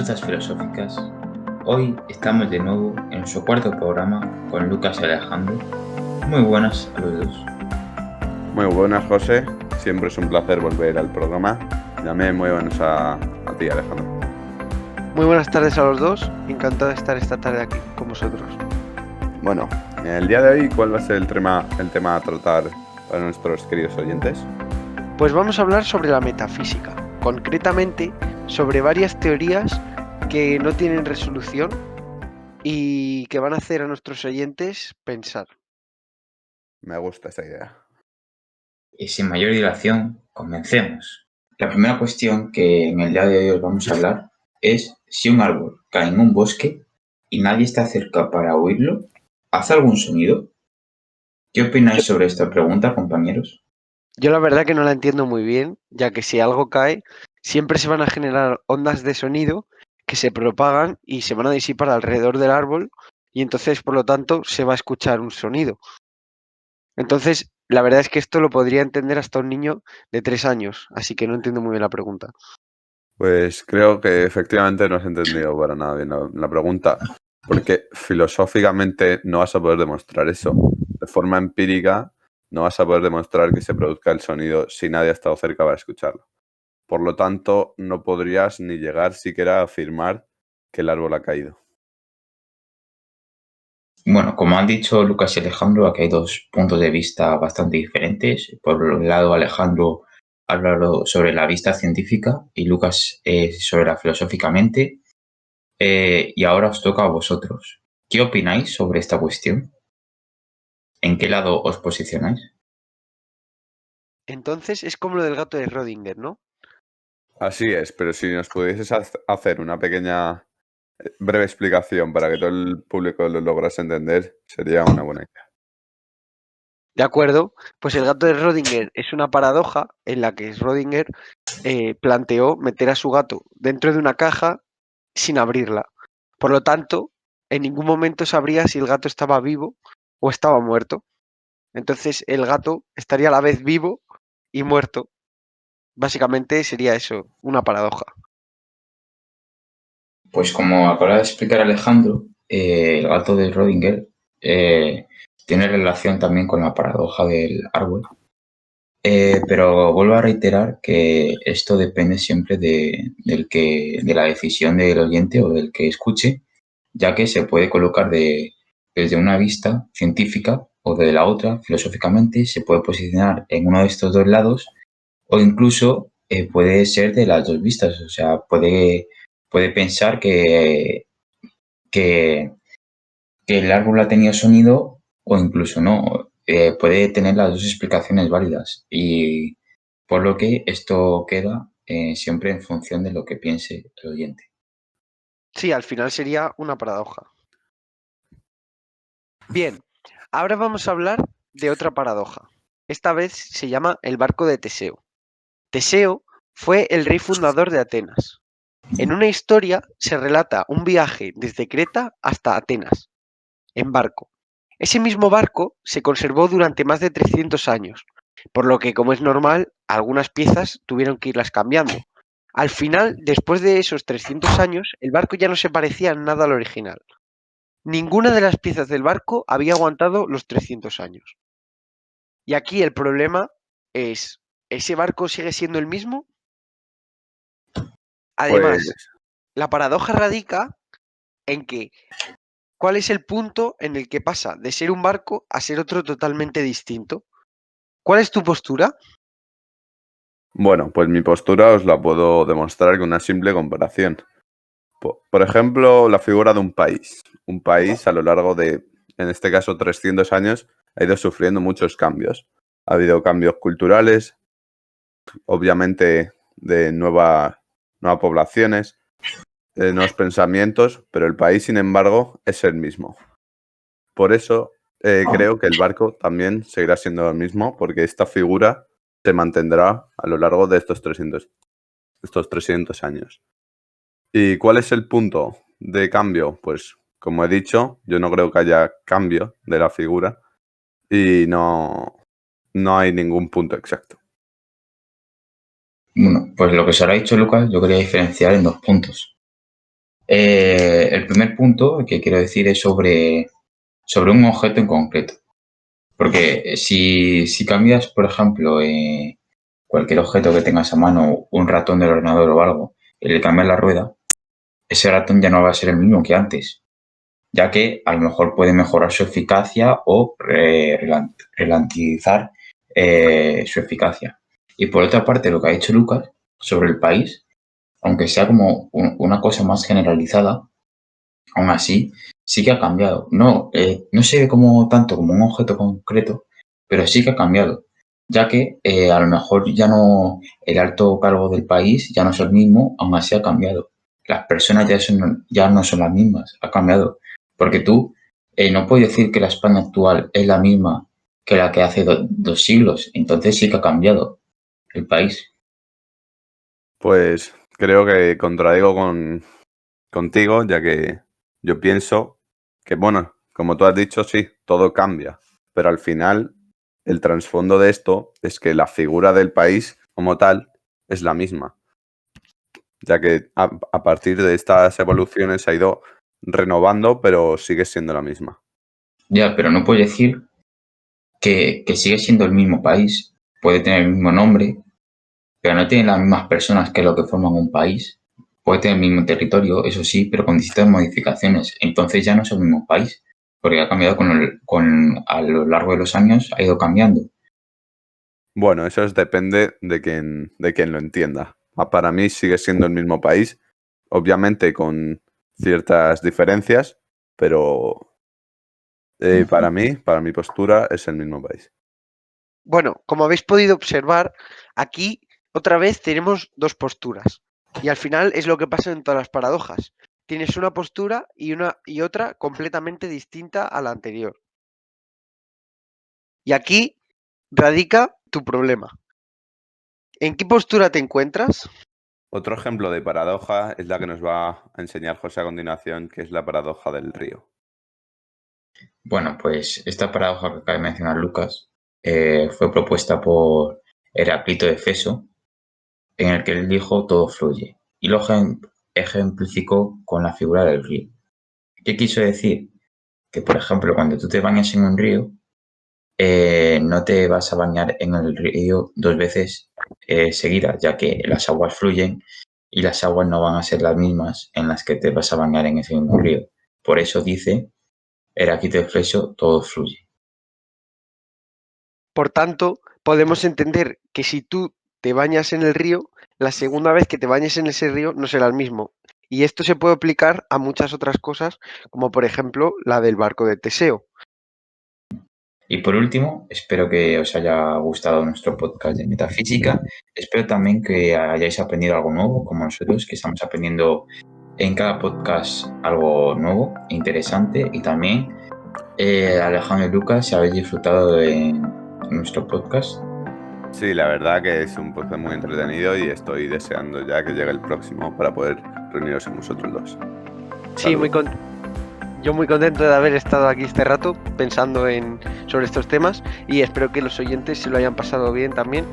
Consultas Filosóficas. Hoy estamos de nuevo en nuestro cuarto programa con Lucas y Alejandro. Muy buenas a los dos. Muy buenas, José. Siempre es un placer volver al programa. También muy buenas a ti, Alejandro. Muy buenas tardes a los dos. Encantado de estar esta tarde aquí con vosotros. Bueno, el día de hoy, ¿cuál va a ser el tema a tratar para nuestros queridos oyentes? Pues vamos a hablar sobre la metafísica, concretamente sobre varias teorías que no tienen resolución y que van a hacer a nuestros oyentes pensar. Me gusta esa idea. Y sin mayor dilación, comencemos. La primera cuestión que en el día de hoy os vamos a hablar es si un árbol cae en un bosque y nadie está cerca para oírlo, ¿hace algún sonido? ¿Qué opináis sobre esta pregunta, compañeros? Yo la verdad que no la entiendo muy bien, ya que si algo cae, siempre se van a generar ondas de sonido que se propagan y se van a disipar alrededor del árbol y entonces, por lo tanto, se va a escuchar un sonido. Entonces, la verdad es que esto lo podría entender hasta un niño de 3 años, así que no entiendo muy bien la pregunta. Pues creo que efectivamente no has entendido para nada bien la pregunta, porque filosóficamente no vas a poder demostrar eso. De forma empírica no vas a poder demostrar que se produzca el sonido si nadie ha estado cerca para escucharlo. Por lo tanto, no podrías ni llegar siquiera a afirmar que el árbol ha caído. Bueno, como han dicho Lucas y Alejandro, aquí hay dos puntos de vista bastante diferentes. Por un lado, Alejandro ha hablado sobre la vista científica y Lucas sobre la filosóficamente. Y ahora os toca a vosotros. ¿Qué opináis sobre esta cuestión? ¿En qué lado os posicionáis? Entonces es como lo del gato de Schrödinger, ¿no? Así es, pero si nos pudieses hacer una pequeña, breve explicación para que todo el público lo lograse entender, sería una buena idea. De acuerdo, pues el gato de Schrödinger es una paradoja en la que Schrödinger planteó meter a su gato dentro de una caja sin abrirla. Por lo tanto, en ningún momento sabría si el gato estaba vivo o estaba muerto. Entonces el gato estaría a la vez vivo y muerto. Básicamente sería eso, una paradoja. Pues como acaba de explicar Alejandro, el gato de Schrödinger tiene relación también con la paradoja del árbol. Pero vuelvo a reiterar que esto depende siempre de la decisión del oyente o del que escuche, ya que se puede colocar desde una vista científica o de la otra, filosóficamente, se puede posicionar en uno de estos dos lados o incluso puede ser de las dos vistas, o sea, puede pensar que, que el árbol ha tenido sonido o incluso no. Puede tener las dos explicaciones válidas y por lo que esto queda siempre en función de lo que piense el oyente. Sí, al final sería una paradoja. Bien, ahora vamos a hablar de otra paradoja. Esta vez se llama el barco de Teseo. Teseo fue el rey fundador de Atenas. En una historia se relata un viaje desde Creta hasta Atenas, en barco. Ese mismo barco se conservó durante más de 300 años, por lo que, como es normal, algunas piezas tuvieron que irlas cambiando. Al final, después de esos 300 años, el barco ya no se parecía en nada al original. Ninguna de las piezas del barco había aguantado los 300 años. Y aquí el problema es, ¿ese barco sigue siendo el mismo? Pues, Además, la paradoja radica en que, ¿cuál es el punto en el que pasa de ser un barco a ser otro totalmente distinto? ¿Cuál es tu postura? bueno, pues mi postura os la puedo demostrar con una simple comparación. Por ejemplo, la figura de un país. Un país a lo largo de, en este caso, 300 años, ha ido sufriendo muchos cambios. Ha habido cambios culturales, obviamente de nuevas poblaciones, de nuevos pensamientos, pero el país, sin embargo, es el mismo. Por eso creo que el barco también seguirá siendo el mismo, porque esta figura se mantendrá a lo largo de estos 300 años. ¿Y cuál es el punto de cambio? Pues, como he dicho, yo no creo que haya cambio de la figura y no hay ningún punto exacto. Bueno, pues lo que se habrá dicho Lucas, yo quería diferenciar en dos puntos. El primer punto que quiero decir es sobre un objeto en concreto. Porque si cambias, por ejemplo, cualquier objeto que tengas a mano, un ratón del ordenador o algo, y le cambias la rueda, ese ratón ya no va a ser el mismo que antes, ya que a lo mejor puede mejorar su eficacia o ralentizar su eficacia. Y por otra parte, lo que ha dicho Lucas sobre el país, aunque sea como una cosa más generalizada, aún así sí que ha cambiado. No se ve como tanto como un objeto concreto, pero sí que ha cambiado, ya que a lo mejor ya no, el alto cargo del país ya no es el mismo, aún así ha cambiado. Las personas ya no son las mismas, ha cambiado. Porque tú no puedes decir que la España actual es la misma que la que hace 2 siglos, entonces sí que ha cambiado el país. Pues creo que contradigo contigo, ya que yo pienso que, bueno, como tú has dicho, sí, todo cambia, pero al final el trasfondo de esto es que la figura del país como tal es la misma, ya que a partir de estas evoluciones se ha ido renovando, pero sigue siendo la misma. Ya, pero no puedes decir que sigue siendo el mismo país, puede tener el mismo nombre, pero no tiene las mismas personas que lo que forman un país. Puede tener el mismo territorio, eso sí, pero con distintas modificaciones. Entonces ya no es el mismo país, porque ha cambiado a lo largo de los años, ha ido cambiando. Bueno, depende de quien lo entienda. Para mí sigue siendo el mismo país, obviamente con ciertas diferencias, pero para mi postura, es el mismo país. Bueno, como habéis podido observar, aquí otra vez tenemos dos posturas. Y al final es lo que pasa en todas las paradojas. Tienes una postura y otra completamente distinta a la anterior. Y aquí radica tu problema. ¿En qué postura te encuentras? Otro ejemplo de paradoja es la que nos va a enseñar José a continuación, que es la paradoja del río. Bueno, pues esta paradoja que acaba de mencionar Lucas fue propuesta por Heráclito de Feso, en el que él dijo todo fluye, y lo ejemplificó con la figura del río. ¿Qué quiso decir? Que, por ejemplo, cuando tú te bañas en un río, no te vas a bañar en el río 2 veces seguidas, ya que las aguas fluyen y las aguas no van a ser las mismas en las que te vas a bañar en ese mismo río. Por eso dice Heráclito de Feso, todo fluye. Por tanto, podemos entender que si tú te bañas en el río, la segunda vez que te bañes en ese río no será el mismo. Y esto se puede aplicar a muchas otras cosas, como por ejemplo la del barco de Teseo. Y por último, espero que os haya gustado nuestro podcast de metafísica. Espero también que hayáis aprendido algo nuevo, como nosotros, que estamos aprendiendo en cada podcast algo nuevo, interesante. Y también, Alejandro y Lucas, si habéis disfrutado de nuestro podcast. Sí, la verdad que es un podcast muy entretenido y estoy deseando ya que llegue el próximo para poder reuniros con vosotros dos. Sí, Saludos. yo muy contento de haber estado aquí este rato pensando sobre estos temas y espero que los oyentes se lo hayan pasado bien también,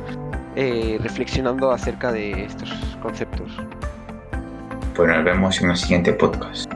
reflexionando acerca de estos conceptos. Pues nos vemos en el siguiente podcast.